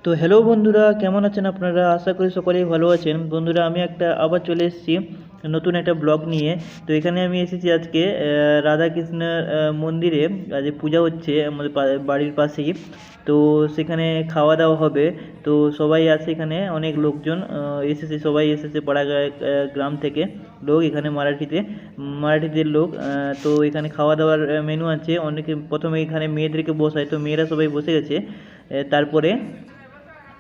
তো হ্যালো বন্ধুরা, কেমন আছেন আপনারা? আশা করি সকলেই ভালো আছেন। বন্ধুরা, আমি আবার চলে এসেছি নতুন একটা ব্লগ নিয়ে। তো এখানে আমি এসেছি আজকে রাধাকৃষ্ণের মন্দিরে। আজ পূজা হচ্ছে আমাদের বাড়ির পাশেই। তো সেখানে খাওয়া দাওয়া হবে। তো সবাই আছে এখানে, অনেক লোকজন সবাই এসেছে পাড়া গ্রাম থেকে লোক এখানে, মারাঠিদের লোক। তো এখানে খাওয়া দাওয়ার মেনু আছে। অনেকে প্রথমে এখানে মেয়েদেরকে বসায়, তো মেয়েরা সবাই বসে গেছে। তারপরে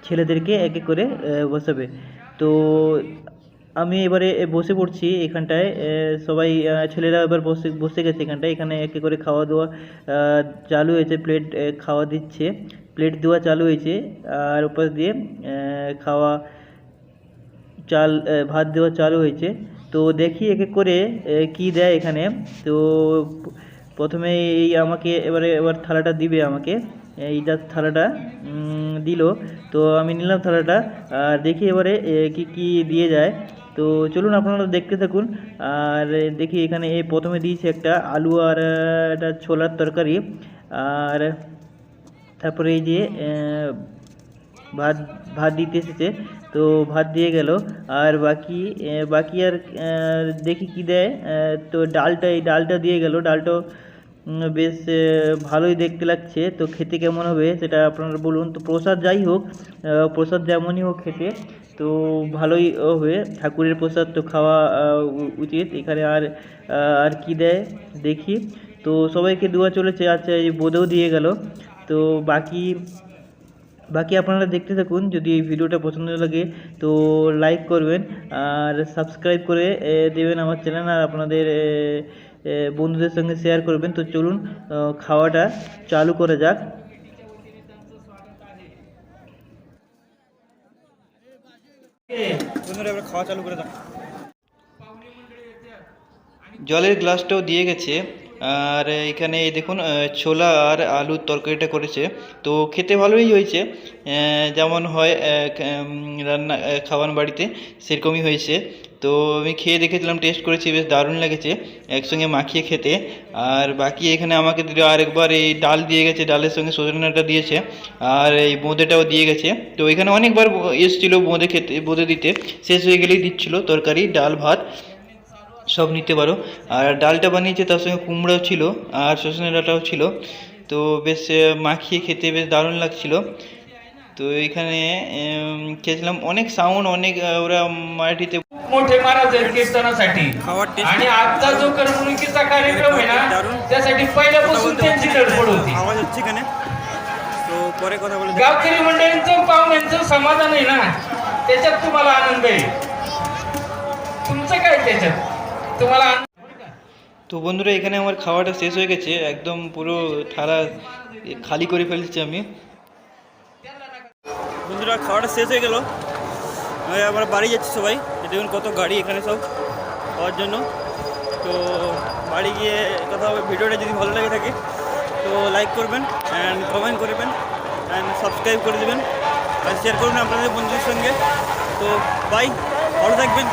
ছেলেদেরকে এক এক করে বসাবে। তো আমি এবারে বসে পড়ছি এখানটায়। সবাই ছেলেরা এবার বসে বসে গেছে এখানটায়। এখানে এক এক করে খাওয়া দাওয়া চালু হয়েছে। খাওয়া দিচ্ছে, প্লেট দেওয়া চালু হয়েছে। আর উপর দিয়ে খাওয়া ভাত দেওয়া চালু হয়েছে। তো দেখি এক এক করে কি দেয় এখানে। তো প্রথমে এবার থালাটা দিবে আমাকে। এইটা থালাটা দিল। তো আমি নিলাম থালাটা, আর দেখি এবারে কি কি দিয়ে যায়। তো চলুন আপনারা দেখতে থাকুন। আর দেখি এখানে প্রথমে দিয়েছে একটা আলু আর একটা ছোলার তরকারি। আর তারপরে এই যে ভাত ভাত দিতে এসেছে। তো ভাত দিয়ে গেল। আর বাকি আর দেখি কি দেয়। তো এই ডালটা দিয়ে গেল। ডালটাও বেশ ভালোই দেখতে লাগছে। তো খেতে কেমন হবে সেটা আপনারা বলুন। তো প্রসাদ যাই হোক, প্রসাদ যেমনই হোক খেতে তো ভালোই হবে। ঠাকুরের প্রসাদ তো খাওয়া উচিত এখানে। আর কি দেয় দেখি। তো সবাইকে দেওয়া চলেছে। আচ্ছা, এই বোঁদেও দিয়ে গেল। তো বাকি আপনারা দেখতে থাকুন। যদি এই ভিডিওটা পছন্দ লাগে তো লাইক করবেন, আর সাবস্ক্রাইব করে দেবেন আমার চ্যানেল, আর আপনাদের বন্ধুদের সঙ্গে শেয়ার করবেন। তো চলুন খাওয়াটা চালু করা যাক। খাওয়া চালু করে দাও। জলের গ্লাসটাও দিয়ে গেছে। আর এখানে দেখুন ছোলা আর আলুর তরকারিটা করেছে। তো খেতে ভালোই হয়েছে, যেমন হয় খাওয়ান বাড়িতে সেরকমই হয়েছে। তো আমি খেয়ে দেখেছিলাম, টেস্ট করেছি, বেশ দারুণ লেগেছে একসঙ্গে মাখিয়ে খেতে। আর বাকি এখানে আমাকে দিল আরেকবার এই ডাল দিয়ে গেছে, ডালের সঙ্গে সজনাটা দিয়েছে, আর এই বোঁদেটাও দিয়ে গেছে। তো এখানে অনেকবার এসেছিলো বোঁদে দিতে, শেষ হয়ে গেলেই দিচ্ছিল তরকারি, ডাল, ভাত সব নিতে পারো। আর ডালটা বানিয়েছে, তার সঙ্গে কুমড়োও ছিল আর সজনে ডাঁটাও ছিল। তো বেশ মাখিয়ে খেতে বেশ দারুণ লাগছিল। তো এখানে খেয়েছিলাম। অনেক साऊंड, অনেक ওরা मराठीতে मोठे महाराज आहेत कीर्तनासाठी। आणि आजचा जो करमणुकीचा कार्यक्रम आहे ना, त्यासाठी पहिल्यापासून त्यांची धडपड होती। आवाज হচ্ছে এখানে। তো পরে কথা বলে गावकरी मंडळींचं पाहुण्यांचं समाधान आहे ना, त्याच्यात तुम्हाला आनंद आहे। तुमचं काय त्याच्यात तुम्हाला? তো বন্ধুরা, এখানে আমার খাওয়াটা শেষ হয়ে গেছে, একদম পুরো থালা খালি করে ফেলেছি আমি। বন্ধুরা, খাওয়াটা শেষ হয়ে গেল। আমরা বাড়ি যাচ্ছি সবাই। দেখুন কত গাড়ি এখানে সব খাওয়ার জন্য। তো বাড়ি গিয়ে কথা হবে। ভিডিওটা যদি ভালো লাগে থাকে তো লাইক করবেন, অ্যান্ড কমেন্ট করবেন, অ্যান্ড সাবস্ক্রাইব করে দেবেন, আর শেয়ার করবেন আপনাদের বন্ধুদের সঙ্গে। তো বাই, ভালো থাকবেন।